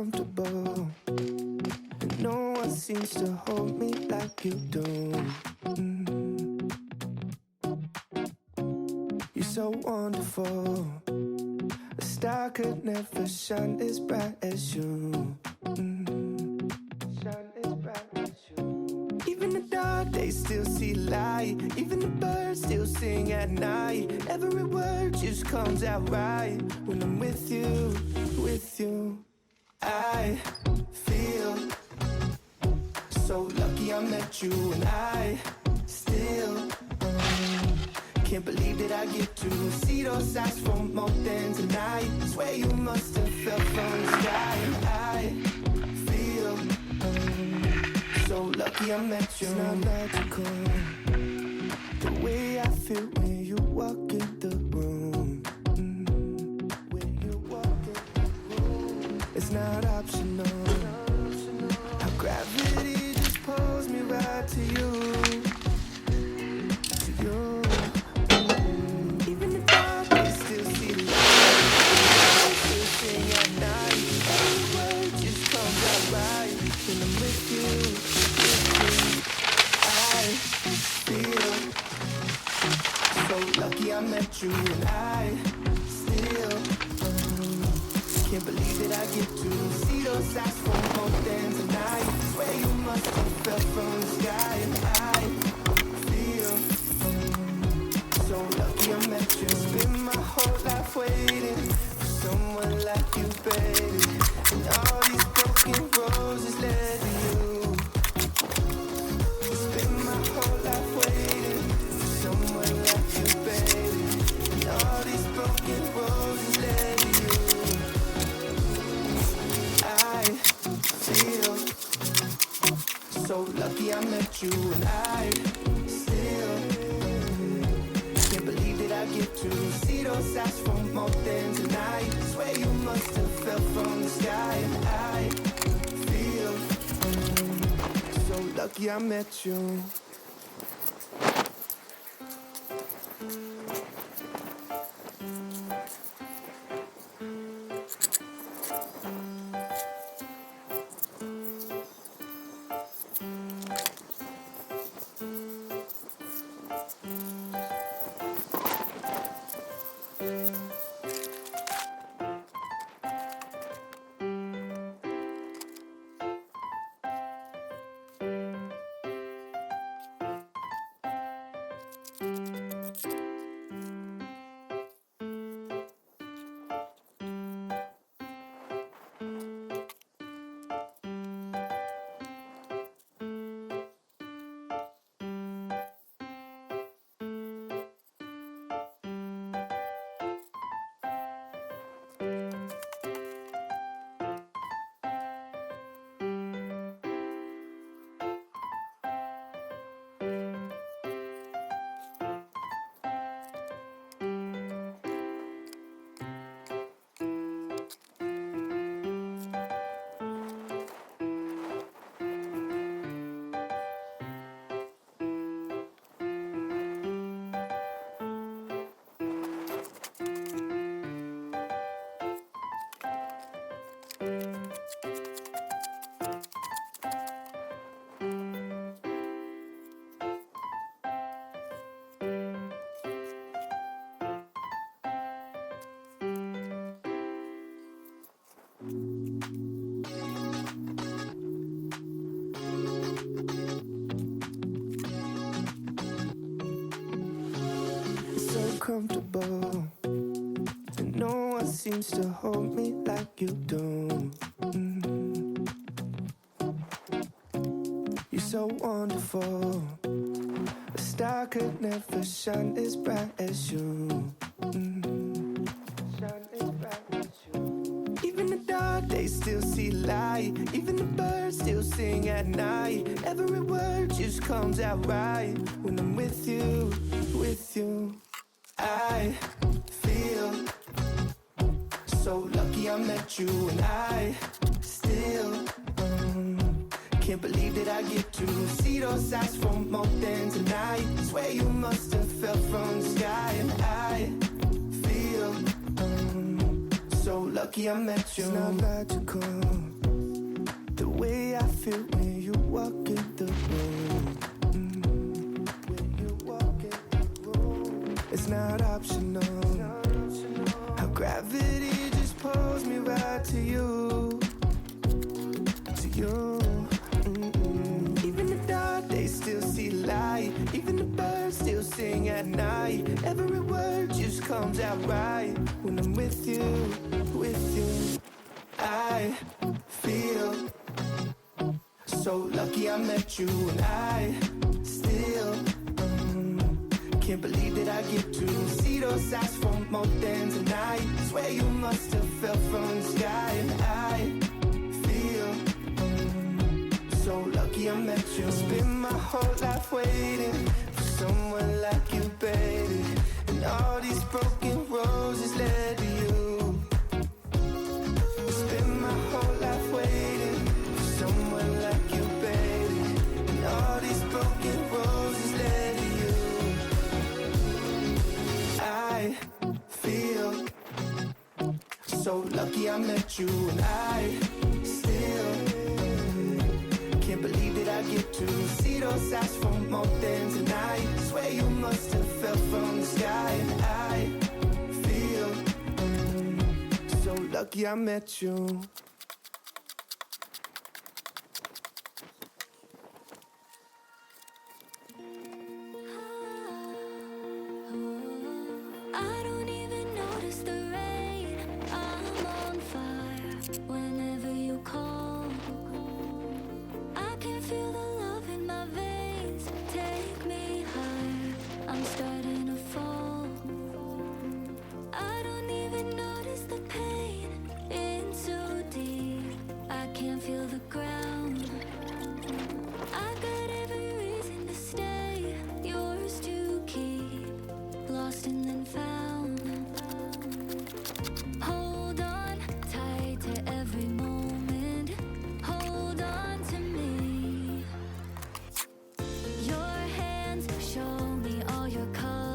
comfortable, and no one seems to hold me like you do. You're so wonderful. A star could never shine as bright as you. Shine as bright as you. Even the dark days still see light. Even the birds still sing at night. Every word just comes out right when I'm with you, with you. I feel so lucky I met you, and I still can't believe that I get to see those eyes for more than tonight. Swear you must have fell from the sky. And I feel so lucky I met you. It's not logical, the way I feel when you walk in the room. When you walk in the room, it's not optional. How gravity just pulls me right to you. To you. I met you, and I still can't believe that I get to see those eyes for more than tonight. Swear you must have fell from the sky. And I feel so lucky I met you. Spent my whole life waiting for someone like you, baby. And all these broken roses led to you. Spent my whole life waiting for someone like you, baby. All these broken roses led to you. I feel so lucky I met you, and I still can't believe that I get to see those eyes for more than tonight. Swear you must have fell from the sky. And I feel so lucky I met you. Comfortable, and no one seems to hold me like you do. You're so wonderful. A star could never shine as bright as you. Shine as bright as you. Even the dark days still see light. Even the birds still sing at night. Every word just comes out right when I'm with you, with you. I feel so lucky I met you, and I still can't believe that I get to see those eyes for more than tonight. Swear you must have fell from the sky. And I feel so lucky I met you. It's not logical, way I feel when you walk in the room. When you walk in the room, it's not optional. How gravity just pulls me right to you, to you. Even the dark days still see light. Even the birds still sing at night. Every word just comes out right when I'm with you, with you. I feel so lucky I met you, and I still can't believe that I get to see those eyes for more than tonight. Swear you must have fell from the sky, and I feel so lucky I met you. Spend my whole life waiting for someone like you, baby, and all these broken roses led to you. Spend my whole life waiting for someone like you, baby, and all these broken roses led to you. I feel so lucky I met you, and I still can't believe that I get to see those eyes for more than tonight. Swear you must have fell from the sky, and I feel so lucky I met you. I don't even notice the rain. I'm on fire whenever you call. I can feel the love in my veins. Take me higher, I'm starting to fall. I don't even notice the pain. In too deep, I can't feel the ground. I got every reason to stay, yours to keep, lost and then found. Hold on tight to every moment. Hold on to me. Your hands show me all your colors.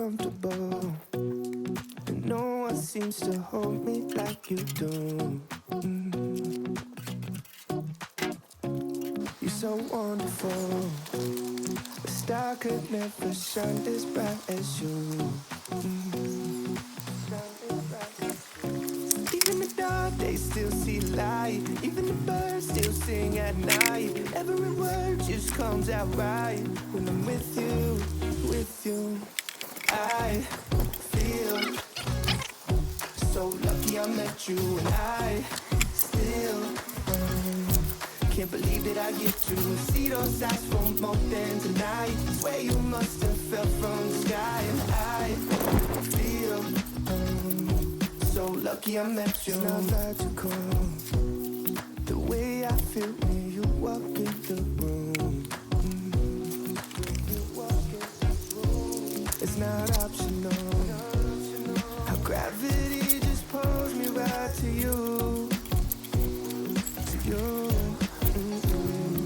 comfortable, and no one seems to hold me like you do. You're so wonderful. A star could never shine as bright as you. Even the dark days still see light. Even the birds still sing at night. Every word just comes out right when I'm with you, with you. I feel so lucky I met you, and I still can't believe that I get to see those eyes for more than tonight. Swear you must have fell from the sky, and I feel so lucky I met you. It's not logical, the way I feel when you walk in the room. It's not optional. How gravity just pulls me right to you, to you.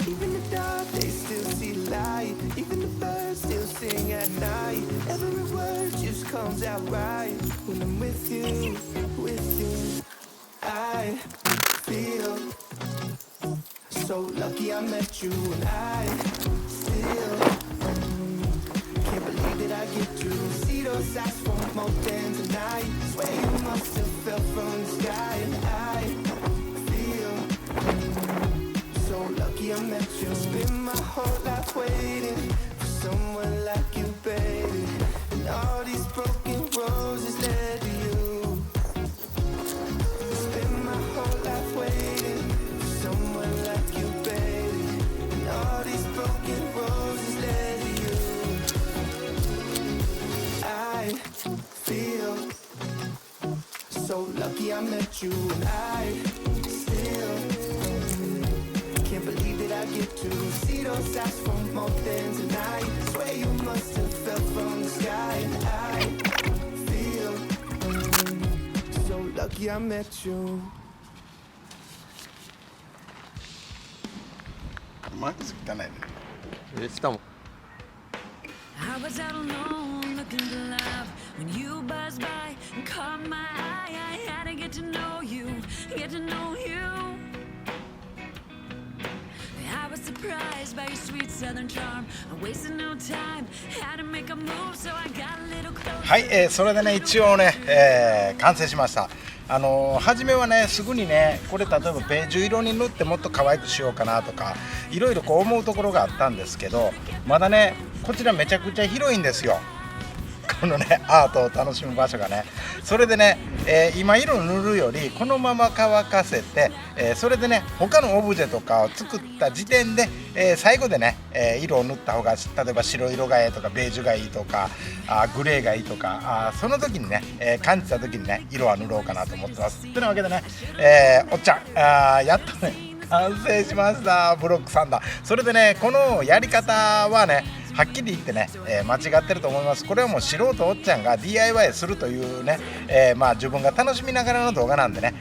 Even the dark days still see light. Even the birds still sing at night. Every word just comes out right when I'm with you, with you. I feel so lucky I met you, and I still can't believe that I get to see those eyes for more than tonight. Swear you must have fell from the sky, and I feel so lucky I met you. Spent my whole life waiting for someone like you, baby, and all these broken roses led to you. Spent my whole life waiting for someone like you, baby, and all these broken roses led to you. I feel so lucky I met you, and I still can't believe that I get to see those eyes for more than tonight. Swear you must have fell from the sky, and I feel so lucky I met you. マックス汚いね。来たもん。 I was out alone looking for love when you buzzed by and caught my eye. I had to get to know you, get to know you. I was surprised by your sweet southern charm. I wasted no time, had to make a move, so I got a little closer. はい、それでね一応ね、完成しました。初めはねすぐにねこれ例えばベージュ色に塗ってもっと可愛くしようかなとかいろいろこう思うところがあったんですけど、まだねこちらめちゃくちゃ広いんですよ。このねアートを楽しむ場所がね。それでね、今色を塗るよりこのまま乾かせて、それでね他のオブジェとかを作った時点で、最後でね、色を塗った方が例えば白色がいいとかベージュがいいとかグレーがいいとかその時にね、感じた時にね色は塗ろうかなと思ってます。というわけでね、おっちゃんやっとね完成しました。ブロック3だ。それでねこのやり方はねはっきり言ってね、間違ってると思います。これはもう素人おっちゃんが DIY するというね、自分が楽しみながらの動画なんでね、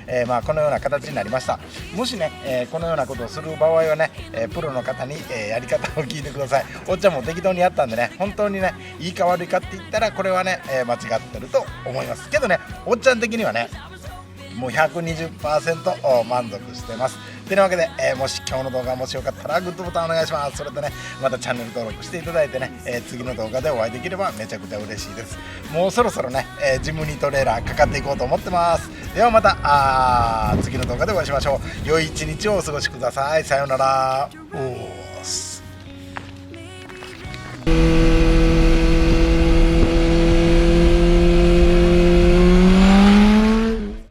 このような形になりました。もしね、このようなことをする場合はね、プロの方に、やり方を聞いてください。おっちゃんも適当にやったんでね、本当にねいいか悪いかって言ったらこれはね、間違ってると思いますけどね、おっちゃん的にはねもう 120% 満足してます。というわけで、もし今日の動画がもしよかったらグッドボタンお願いします。それとねまたチャンネル登録していただいてね、次の動画でお会いできればめちゃくちゃ嬉しいです。もうそろそろね、ジムニトレーラーかかっていこうと思ってます。ではまた次の動画でお会いしましょう。良い一日をお過ごしください。さようなら。おーす。